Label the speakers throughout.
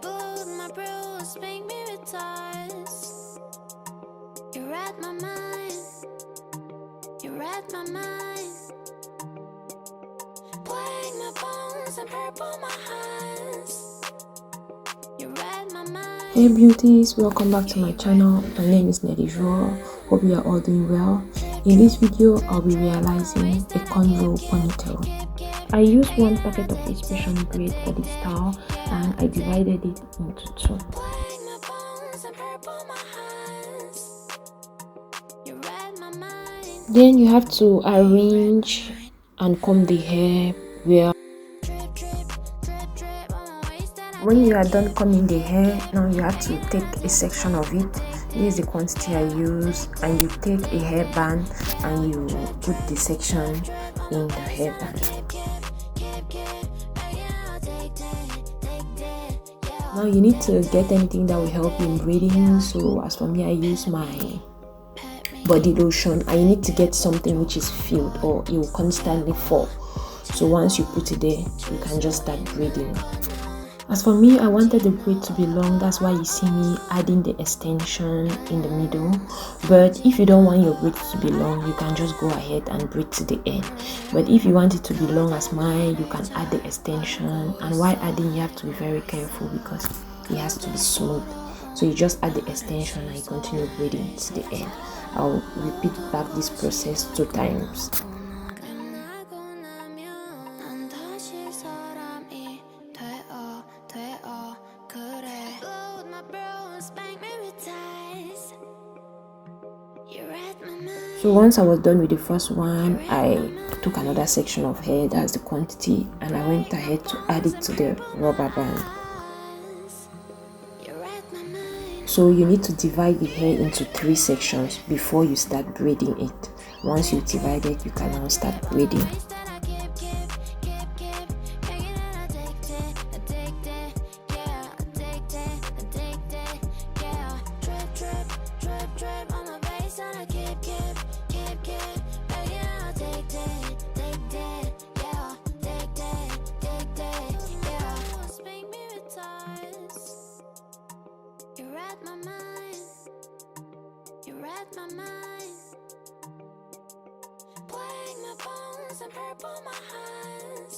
Speaker 1: blued my bruise, make me retires. You read my mind, you read my mind. Black my bones and purple my hands. You read my mind.
Speaker 2: Hey beauties, welcome back to my channel. My name is Nelly Joelle. Hope you are all doing well. In this video, I'll be realizing a cornrow ponytail. I used one packet of expression braid for this style and I divided it into two. Then you have to arrange and comb the hair well. When you are done combing the hair, now you have to take a section of it. This is the quantity I use, and you take a hairband and you put the section in the hairband. Now you need to get anything that will help you in braiding. So as for me, I use my body lotion, and you need to get something which is filled or it will constantly fall. So once you put it there, you can just start braiding. As for me, I wanted the braid to be long. That's why you see me adding the extension in the middle. But if you don't want your braid to be long, you can just go ahead and braid to the end. But if you want it to be long as mine, you can add the extension. And while adding, you have to be very careful because it has to be smooth. So you just add the extension and you continue braiding to the end. I'll repeat back this process 2 times. So once I was done with the first one, I took another section of hair, that's the quantity, and I went ahead to add it to the rubber band. So you need to divide the hair into 3 sections before you start braiding it. Once you divide it, you can now start braiding.
Speaker 1: My mind, black my bones and purple my hands.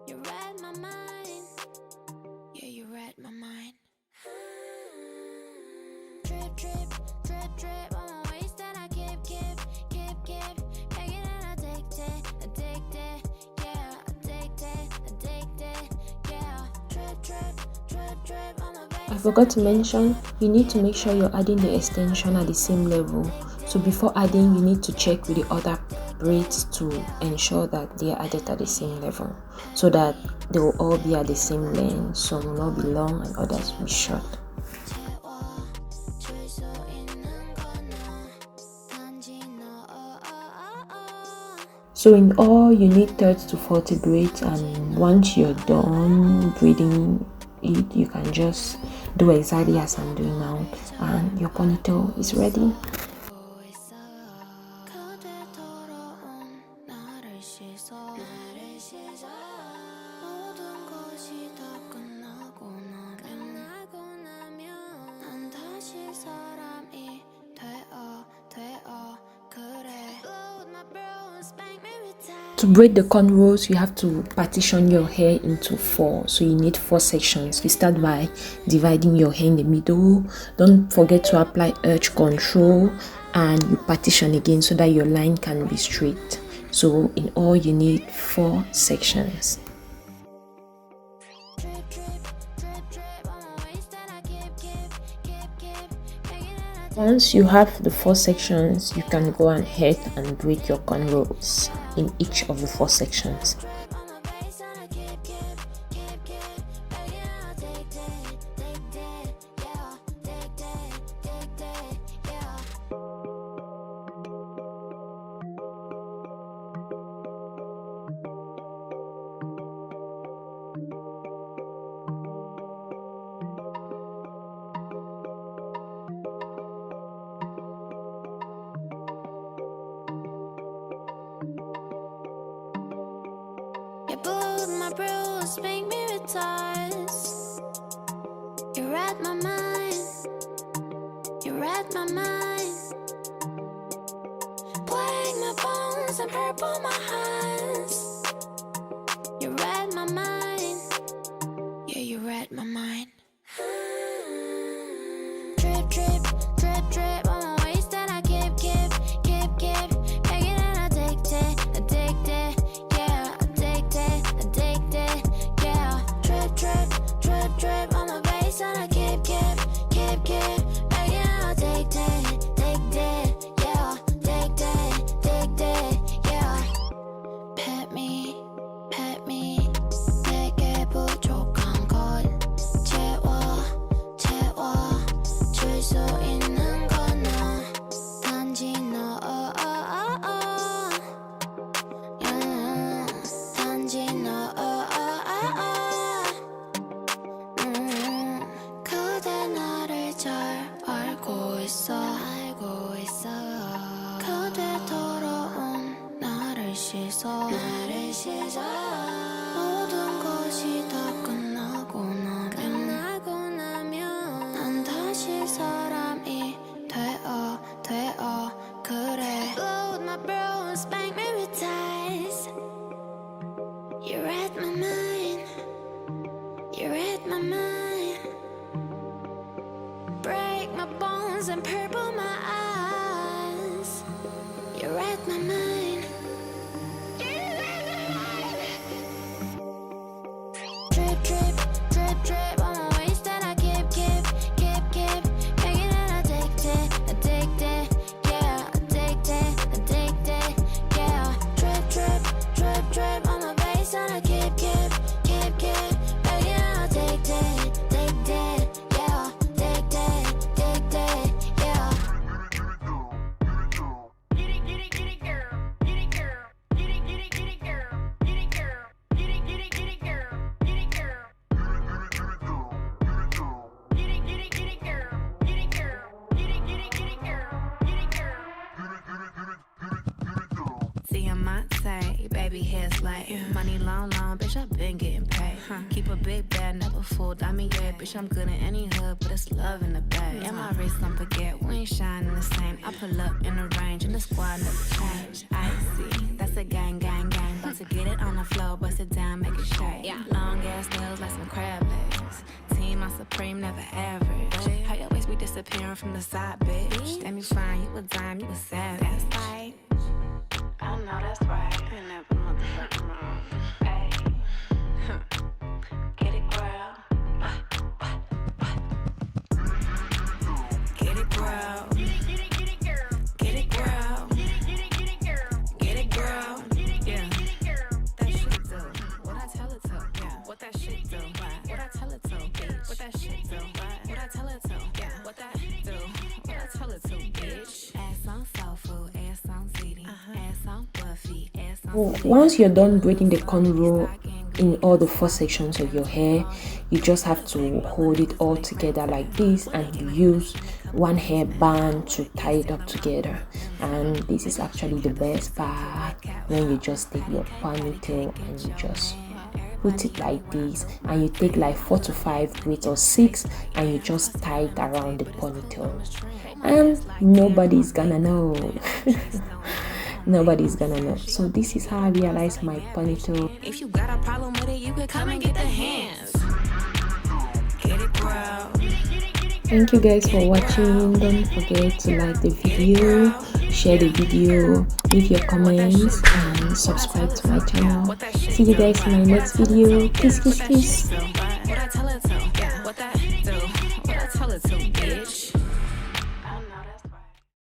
Speaker 1: You read my mind, yeah, you read my mind. Drip, drip, drip, drip on my waist that I keep, begging and addicted, yeah, addicted, yeah. Drip, drip, drip, drip on my waist.
Speaker 2: I forgot to mention, you need to make sure you're adding the extension at the same level. So before adding, you need to check with the other braids to ensure that they are added at the same level, so that they will all be at the same length. Some will not be long and others will be short. So in all, you need 30 to 40 braids, and once you're done braiding it, you can just do exactly as I'm doing now, and your ponytail is ready. To braid the cornrows, you have to partition your hair into 4. So you need 4 sections. You start by dividing your hair in the middle. Don't forget to apply edge control, and you partition again so that your line can be straight. So in all, you need 4 sections. Once you have the 4 sections, you can go ahead and braid your cornrows in each of the 4 sections.
Speaker 1: You blued my bruise, make me retires. You read my mind. You read my mind. Black my bones and purple my hands. You read my mind. Yeah, you read my mind. Drip, drip, drip, drip on my waist and I keep, making it addicted, addicted, yeah, addicted, addicted, yeah. Drip, drip, drip, drip on my waist and I keep, making it addicted, addicted, yeah, addicted, addicted, yeah. Pet me, 내게 부족한 걸 줄 수 있는 건 너, 단지 너, 단지 너, 그대 나를 잘 알고 있어, 그대 더러운 나를 씻어, 모든 것이 다 끝나고 나면 난 다시 사람이 되어 그래. Blow with my bro, spank me with ties. You read my mind. You read my mind. Break my bones and purple my eyes. You read my mind. Drip, drip, drip, drip on my waist and I keep, making it addicted, addicted, yeah, addicted, addicted, yeah. Drip, drip, drip, drip on my waist and I keep, making it addicted, addicted, yeah, addicted, addicted, yeah. Get it, girl. Get it, girl. Get it, girl. Get it, girl. Get it, girl. Get it, girl. Get it, girl. Get it, girl. Get it, girl. Get it, girl. Get it, girl. Get it, girl. Get it, girl.
Speaker 3: Diamante, baby hair's light. Money long, bitch, I've been getting paid. Keep a big bag, never full diamond, yeah. Bitch, I'm good in any hood, but it's love in the bag. And my wrist, don't forget, we ain't shining the same. I pull up in the range, and the squad never change. Icy, that's a gang. About to get it on the floor, bust it down, make it shake. Long ass nails like some crab legs. Team, I'm supreme, never average. How your waist be disappearing from the side, bitch? Damn, you fine, you a dime, you a savage. That's right. I know that's right. You never motherfucking wrong. Hey, get it, girl. Get it, girl. Get it, girl. Get it, girl. Get it, girl. Yeah. That shit do. What I tell it to? Yeah. What that shit do? What I tell it to? Bitch. What that shit do? What I tell it to? Yeah. What that do? What I tell it to? Bitch. Ass on soul food. Ass on ziti. Ass on buffy. Ass on.
Speaker 2: Once you're done braiding the cornrow in all the four sections of your hair, you just have to hold it all together like this, and you use one hair band to tie it up together. And this is actually the best part, when you just take your ponytail and you just put it like this, and you take like 4 to 5 braids or 6, and you just tie it around the ponytail, and nobody's gonna know. Nobody's gonna know. So this is how I realized my ponytail.
Speaker 3: If you got a problem with it, you could come and get the hands. Get it, girl.
Speaker 2: Thank you guys for watching. Don't forget to like the video, share the video, leave your comments, and subscribe to my channel. See you guys in my next video. Kiss, kiss, kiss.
Speaker 3: What I tell her to, what that